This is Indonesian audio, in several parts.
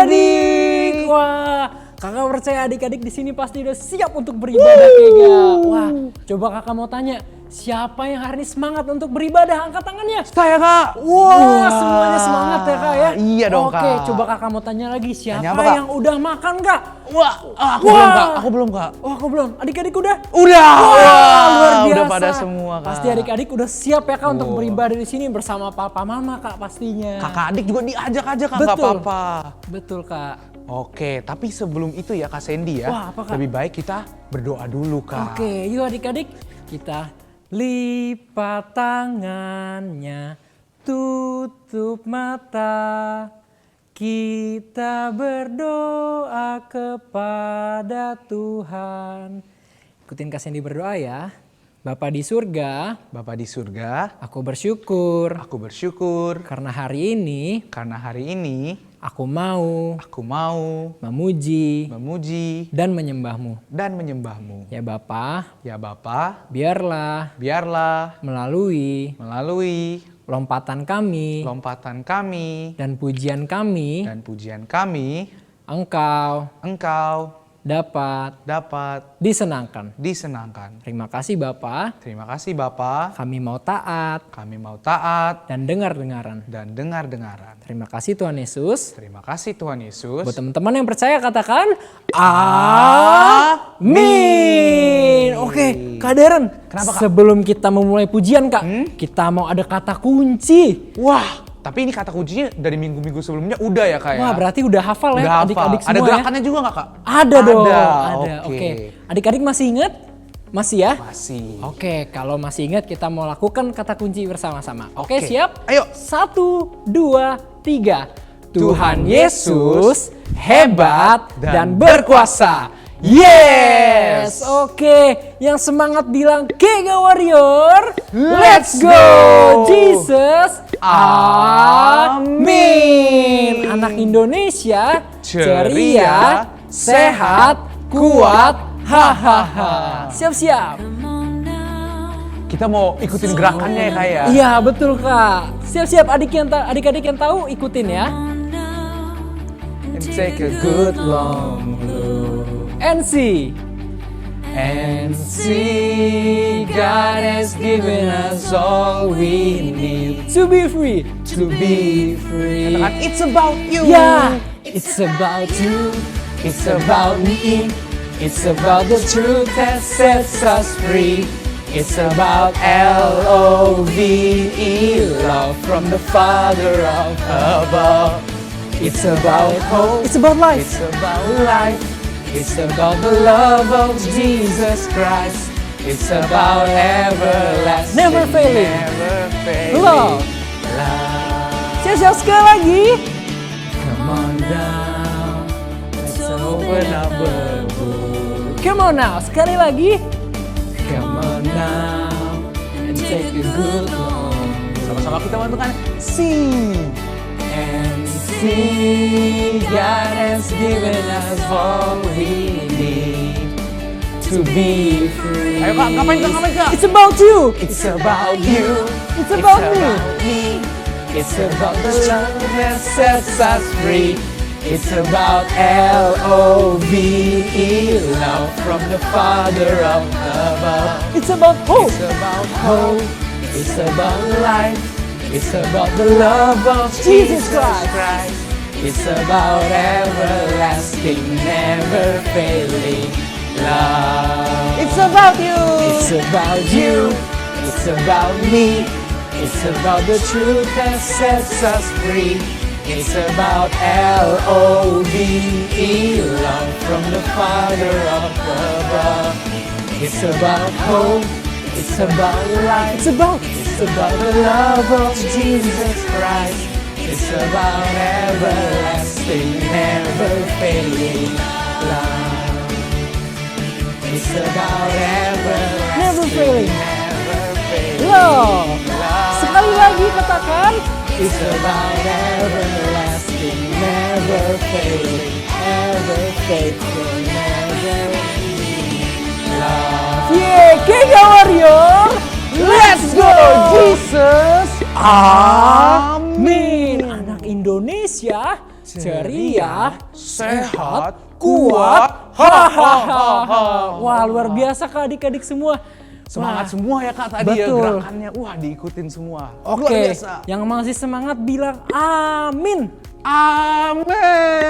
adik-adik. Wah, kakak percaya adik-adik di sini pasti udah siap untuk beribadah Kega. Wah, coba kakak mau tanya, siapa yang hari ini semangat untuk beribadah? Angkat tangannya. Saya, Kak. Wah, semuanya semangat ya kak ya? Iya dong, Kak. Oke, coba kakak mau tanya lagi, siapa Tanya apa, Kak? yang udah makan kak? Wah, aku belum, Kak. Aku belum, Kak. Oh, aku belum. Adik-adik udah? Udah. Wah, luar biasa. Udah pada semua, Kak. Pasti adik-adik udah siap ya kak untuk beribadah di sini bersama papa mama kak pastinya. Kakak adik juga diajak aja, Kak. Nggak Betul. apa-apa. Betul kak. Oke, tapi sebelum itu ya, Kak Sandy ya. Wah, apa, Kak? Lebih baik kita berdoa dulu, Kak. Oke, yuk adik-adik kita lipat tangannya, tutup mata, kita berdoa kepada Tuhan. Ikutin Kak Sandy berdoa ya. Bapa di surga, Bapa di surga, aku bersyukur aku bersyukur karena hari ini karena hari ini aku mau aku mau memuji memuji dan menyembahmu. dan menyembahmu. Ya Bapa, Ya Bapa, biarlah biarlah melalui melalui lompatan kami lompatan kami dan pujian kami, dan pujian kami, Engkau dapat disenangkan. disenangkan. Terima kasih Bapa, Terima kasih Bapa, kami mau taat kami mau taat dan dengar-dengaran. dan dengar-dengaran. Terima kasih Tuhan Yesus. Terima kasih Tuhan Yesus. Buat teman-teman yang percaya katakan Amin. Oke, Kak Darren. Kenapa, Kak? Sebelum kita memulai pujian Kak, kita mau ada kata kunci. Wah, tapi ini kata kuncinya dari minggu-minggu sebelumnya udah ya, Kak ya? Wah, berarti udah hafal Udah ya hafal. adik-adik semua Ada ya. gerakannya juga nggak, Kak? Ada dong. Ada. Oke. Adik-adik masih ingat? Masih ya? Masih. Oke, kalau masih ingat kita mau lakukan kata kunci bersama-sama. Oke, Oke. siap? Ayo. 1, 2, 3. Tuhan Yesus hebat dan berkuasa. Yes! Oke, yang semangat bilang Kega Warrior, let's go! Jesus, amin! Anak Indonesia, ceria, sehat, kuat, hahaha. Siap-siap. Kita mau ikutin gerakannya ya, Kak ya? Iya, betul Kak. Siap-siap adik-adik yang tahu ikutin ya. And take a good long look. NC. God has given us all we need to be free. To be free. Katakan, it's about you. Yeah, it's about you. It's about me. It's about the truth that sets us free. It's about L-O-V-E, love from the Father of above. It's about hope. It's about life. It's about life. It's about the love of Jesus Christ. It's about everlasting, Never failing. love. Siap-siap sekali lagi. Come on down, let's open up the book. Come on now, sekali lagi. Come on now, and take a good long look. Sama-sama kita bantukan. Sing. And see, God has given us all we need to be free. Ayo, Kak, ngapain, Kak? It's about you. It's about you. It's about me. me. It's about the love that sets us free. It's about L-O-V-E, love from the Father of above. It's about hope. It's about Hope. It's about life. It's about the love of Jesus Christ. It's about everlasting, never failing love. It's about you. It's about you. It's about me. It's about the truth that sets us free. It's about L-O-V-E, love from the Father of above. It's about hope. It's about life. It's about the love of Jesus Christ. It's about everlasting, never failing love. It's about everlasting, never failing love. Sekali lagi katakan. It's about everlasting, never failing, ever faithful, never love. Yeah, Kega Warrior, let's go, Jesus. Amin. Anak Indonesia, ceria, sehat, kuat. Hahaha. Wah, luar biasa Kak adik-adik semua. Semangat Wah, semua ya Kak tadi ya betul. gerakannya. Wah, diikutin semua. Luar Oke, biasa. yang masih semangat bilang amin. Amin.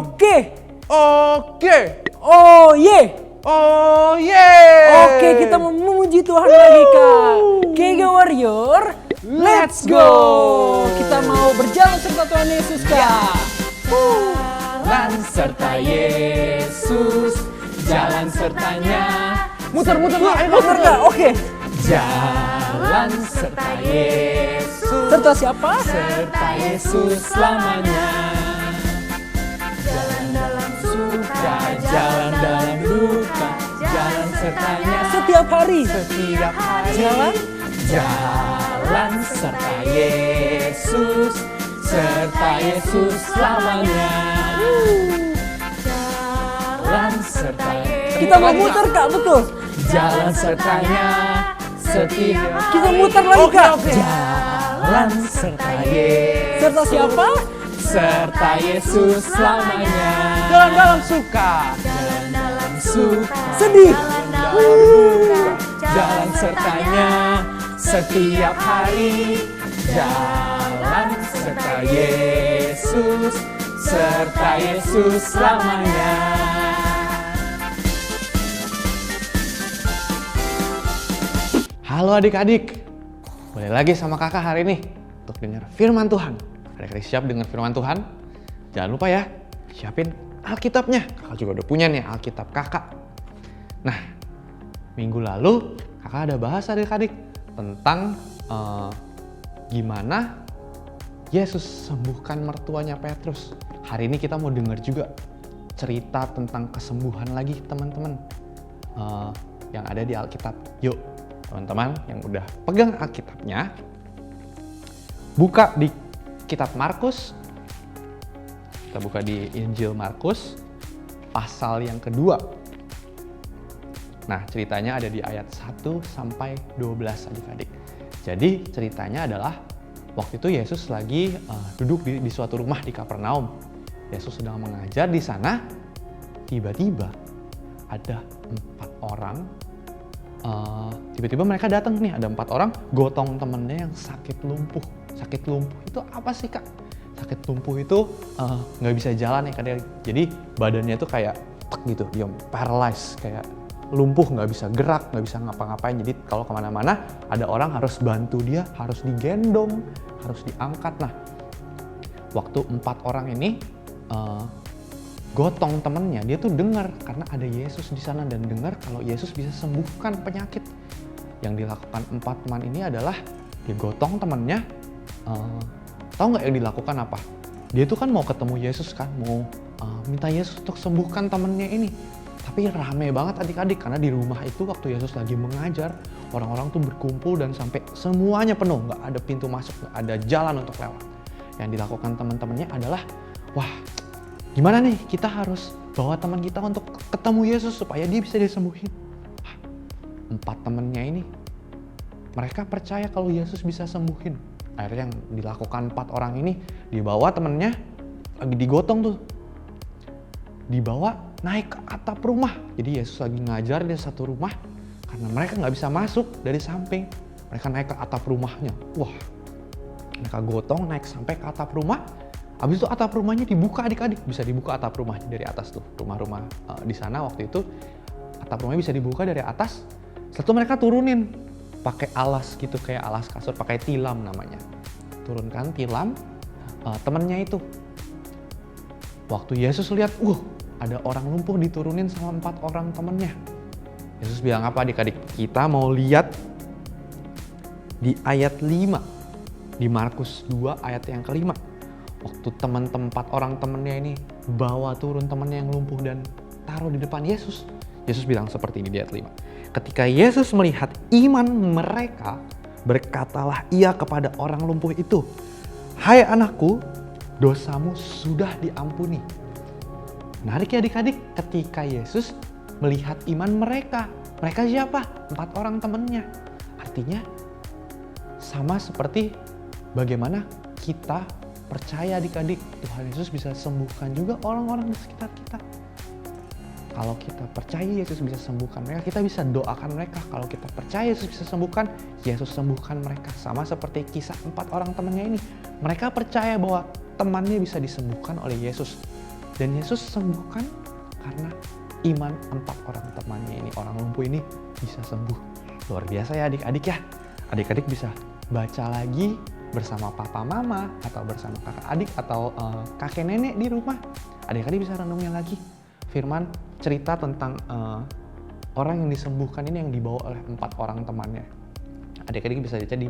Oke. Oke. Oh ye. Oh yeah. Oke, kita mau memuji Tuhan lagi Kak. Kega Warrior, let's go. Kita mau berjalan serta Tuhan Yesus Kak. Jalan serta Yesus, jalan sertanya. Muter-muter Kak, ayo Muter Kak, oke. Jalan serta Yesus, Serta siapa? serta Yesus selamanya. Jalan dalam suka, jalan dalam duka, jalan sertanya Setiap hari. setiap hari. Jalan serta Yesus, serta Yesus selamanya. Jalan serta Kita mau muter Kak, betul. jalan sertanya setiap. Kita muter lagi Kak. Jalan serta Yesus, Serta siapa? serta Yesus selamanya. Jalan dalam suka, suka, Sedih. jalan sertanya setiap hari. Jalan serta Yesus, serta Yesus selamanya. Halo adik-adik, balik lagi sama kakak hari ini untuk dengar firman Tuhan. Adik-adik siap dengar firman Tuhan? Jangan lupa ya, siapin Alkitabnya. Kakak juga udah punya nih Alkitab kakak. Nah, minggu lalu kakak ada bahas adik-adik tentang gimana Yesus sembuhkan mertuanya Petrus. Hari ini kita mau dengar juga cerita tentang kesembuhan lagi teman-teman yang ada di Alkitab. Yuk teman-teman yang udah pegang Alkitabnya, buka di kitab Markus. Kita buka di Injil Markus pasal yang kedua. Nah, ceritanya ada di ayat 1 sampai 12 adik-adik. Jadi ceritanya adalah waktu itu Yesus lagi duduk di suatu rumah di Kapernaum. Yesus sedang mengajar di sana. Tiba-tiba ada 4 orang. Tiba-tiba mereka datang nih, ada 4 orang gotong temennya yang sakit lumpuh. Sakit lumpuh itu apa sih Kak? Sakit lumpuh itu nggak bisa jalan ya kadang. Jadi badannya itu kayak gitu, dia paralyzed, kayak lumpuh, nggak bisa gerak, nggak bisa ngapa-ngapain. Jadi kalau kemana-mana ada orang harus bantu dia, harus digendong, harus diangkat. Nah, waktu 4 orang ini gotong temennya, dia tuh dengar karena ada Yesus di sana dan dengar kalau Yesus bisa sembuhkan penyakit. Yang dilakukan 4 teman ini adalah dia gotong temennya. Tahu nggak yang dilakukan apa? Dia tuh kan mau ketemu Yesus kan, mau minta Yesus untuk sembuhkan temennya ini. Tapi rame banget adik-adik karena di rumah itu waktu Yesus lagi mengajar, orang-orang tuh berkumpul dan sampai semuanya penuh, nggak ada pintu masuk, nggak ada jalan untuk lewat. Yang dilakukan teman-temannya adalah, wah gimana nih, kita harus bawa teman kita untuk ketemu Yesus supaya dia bisa disembuhin. 4 temannya ini, mereka percaya kalau Yesus bisa sembuhin. Akhirnya yang dilakukan 4 orang ini, dibawa temennya, lagi digotong tuh, dibawa naik ke atap rumah. Jadi Yesus lagi ngajar di satu rumah, karena mereka nggak bisa masuk dari samping, mereka naik ke atap rumahnya. Wah, mereka gotong naik sampai ke atap rumah. Habis itu atap rumahnya dibuka adik-adik, bisa dibuka atap rumahnya dari atas tuh. Rumah-rumah di sana waktu itu atap rumahnya bisa dibuka dari atas. Setelah itu mereka turunin pakai alas gitu, kayak alas kasur, pakai tilam namanya. Turunkan tilam temennya itu. Waktu Yesus lihat, ada orang lumpuh diturunin sama 4 orang temennya. Yesus bilang apa adik-adik? Kita mau lihat di ayat 5 di Markus 2 ayat yang kelima. Waktu tempat orang temennya ini bawa turun temennya yang lumpuh dan taruh di depan Yesus. Yesus bilang seperti ini di ayat 5. Ketika Yesus melihat iman mereka, berkatalah ia kepada orang lumpuh itu, "Hai anakku, dosamu sudah diampuni." Menarik ya adik-adik, ketika Yesus melihat iman mereka. Mereka siapa? 4 orang temennya. Artinya sama seperti bagaimana kita percaya adik-adik, Tuhan Yesus bisa sembuhkan juga orang-orang di sekitar kita. Kalau kita percaya Yesus bisa sembuhkan mereka, kita bisa doakan mereka. Kalau kita percaya Yesus bisa sembuhkan, Yesus sembuhkan mereka. Sama seperti kisah 4 orang temannya ini. Mereka percaya bahwa temannya bisa disembuhkan oleh Yesus. Dan Yesus sembuhkan karena iman 4 orang temannya ini. Orang lumpuh ini bisa sembuh. Luar biasa ya adik-adik ya. Adik-adik bisa baca lagi bersama papa mama atau bersama kakak adik atau kakek nenek di rumah. Adik-adik bisa renungin lagi firman cerita tentang orang yang disembuhkan ini yang dibawa oleh 4 orang temannya. Adik-adik bisa baca di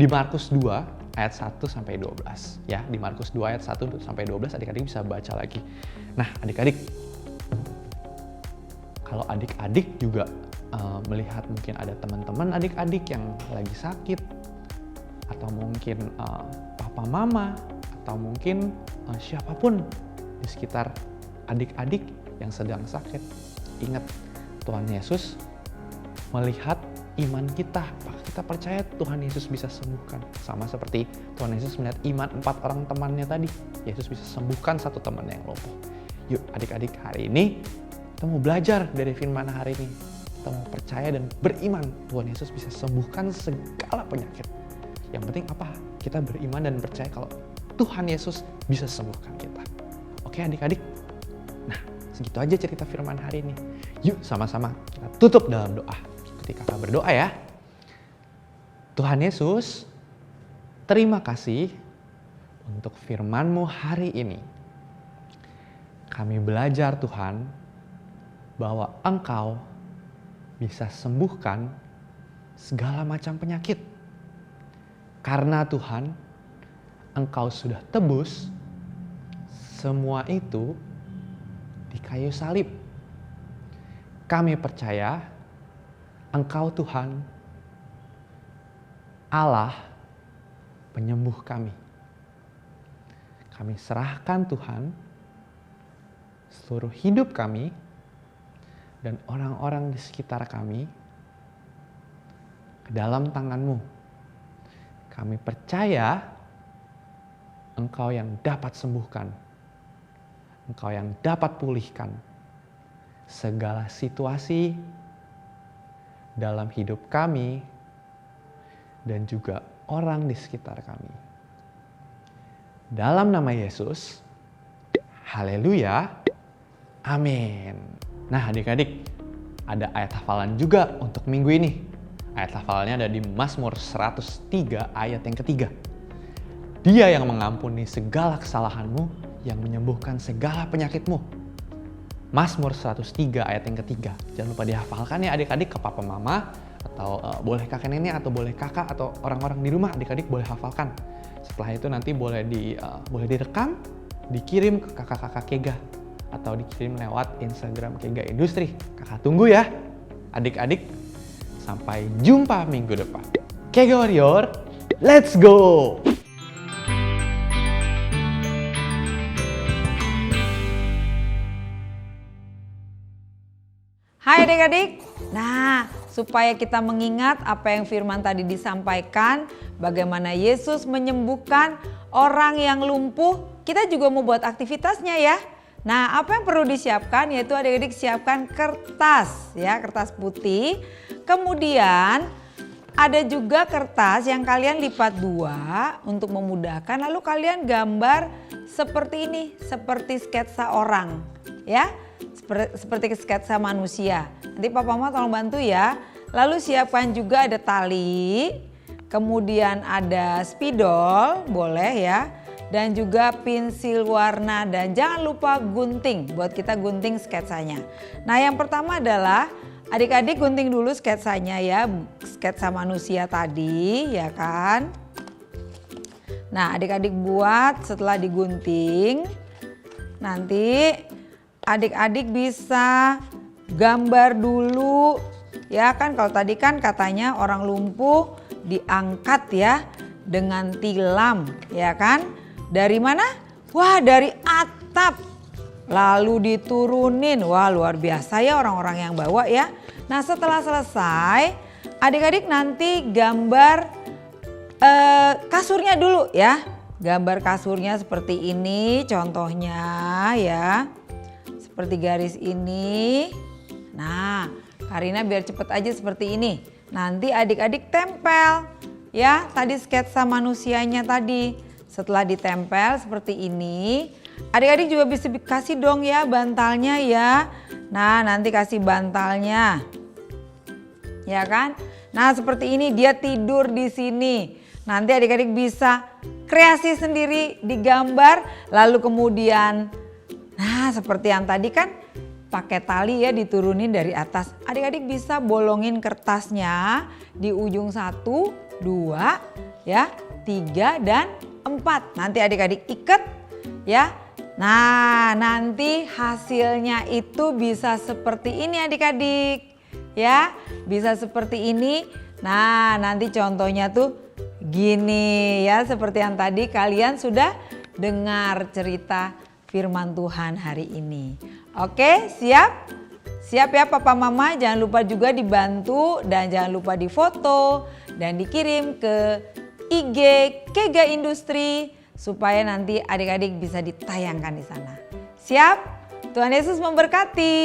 Markus 2 ayat 1 sampai 12 ya. Di Markus 2 ayat 1 sampai 12 adik-adik bisa baca lagi. Nah, adik-adik, kalau adik-adik juga melihat mungkin ada teman-teman adik-adik yang lagi sakit, atau mungkin papa mama, atau mungkin siapapun di sekitar adik-adik yang sedang sakit, ingat Tuhan Yesus melihat iman kita. Kita percaya Tuhan Yesus bisa sembuhkan. Sama seperti Tuhan Yesus melihat iman 4 orang temannya tadi. Yesus bisa sembuhkan satu temannya yang lumpuh. Yuk adik-adik, hari ini kita mau belajar dari firman hari ini. Kita mau percaya dan beriman Tuhan Yesus bisa sembuhkan segala penyakit. Yang penting apa? Kita beriman dan percaya kalau Tuhan Yesus bisa sembuhkan kita. Oke adik-adik? Nah, segitu aja cerita firman hari ini. Yuk sama-sama kita tutup dalam doa. Ikuti kakak berdoa ya. Tuhan Yesus, terima kasih untuk firman-Mu hari ini. Kami belajar Tuhan bahwa Engkau bisa sembuhkan segala macam penyakit. Karena Tuhan, Engkau sudah tebus semua itu di kayu salib. Kami percaya Engkau Tuhan, Allah penyembuh kami. Kami serahkan Tuhan seluruh hidup kami dan orang-orang di sekitar kami ke dalam tangan-Mu. Kami percaya Engkau yang dapat sembuhkan, Engkau yang dapat pulihkan segala situasi dalam hidup kami dan juga orang di sekitar kami. Dalam nama Yesus, haleluya, amin. Nah adik-adik, ada ayat hafalan juga untuk minggu ini. Ayat hafalannya ada di Mazmur 103 ayat yang ketiga. Dia yang mengampuni segala kesalahanmu, yang menyembuhkan segala penyakitmu. Mazmur 103 ayat yang ketiga. Jangan lupa dihafalkan ya adik-adik, ke papa mama, atau boleh kakek nenek, atau boleh kakak, atau orang-orang di rumah adik-adik boleh hafalkan. Setelah itu nanti boleh direkam, dikirim ke kakak-kakak Kega, atau dikirim lewat Instagram Kega Industri. Kakak tunggu ya adik-adik. Sampai jumpa minggu depan. Kega Warrior, let's go! Hai adik-adik. Nah, supaya kita mengingat apa yang firman tadi disampaikan, bagaimana Yesus menyembuhkan orang yang lumpuh, kita juga mau buat aktivitasnya ya. Nah, apa yang perlu disiapkan yaitu adik-adik siapkan kertas ya, kertas putih. Kemudian ada juga kertas yang kalian lipat 2 untuk memudahkan, lalu kalian gambar seperti ini, seperti sketsa orang ya. Seperti sketsa manusia. Nanti Papa Mama tolong bantu ya. Lalu siapkan juga ada tali, kemudian ada spidol, boleh ya. Dan juga pensil warna dan jangan lupa gunting buat kita gunting sketsanya. Nah yang pertama adalah adik-adik gunting dulu sketsanya ya. Sketsa manusia tadi ya kan. Nah adik-adik buat setelah digunting. Nanti adik-adik bisa gambar dulu ya kan, kalau tadi kan katanya orang lumpuh diangkat ya dengan tilam ya kan. Dari mana? Wah dari atap lalu diturunin. Wah luar biasa ya orang-orang yang bawa ya. Nah setelah selesai adik-adik nanti gambar kasurnya dulu ya. Gambar kasurnya seperti ini contohnya ya. Seperti garis ini. Nah, Karina biar cepet aja seperti ini. Nanti adik-adik tempel ya. Tadi sketsa manusianya tadi. Setelah ditempel seperti ini. Adik-adik juga bisa kasih dong ya bantalnya ya. Nah, nanti kasih bantalnya. Ya kan? Nah, seperti ini dia tidur di sini. Nanti adik-adik bisa kreasi sendiri digambar. Lalu kemudian, nah seperti yang tadi kan pakai tali ya diturunin dari atas. Adik-adik bisa bolongin kertasnya di ujung 1, 2, ya, 3 dan 4. Nanti adik-adik ikat ya. Nah nanti hasilnya itu bisa seperti ini adik-adik. Ya bisa seperti ini. Nah nanti contohnya tuh gini ya, seperti yang tadi kalian sudah dengar cerita firman Tuhan hari ini. Oke, siap? Siap ya Papa Mama, jangan lupa juga dibantu dan jangan lupa difoto dan dikirim ke IG Kega Industri supaya nanti adik-adik bisa ditayangkan di sana. Siap? Tuhan Yesus memberkati.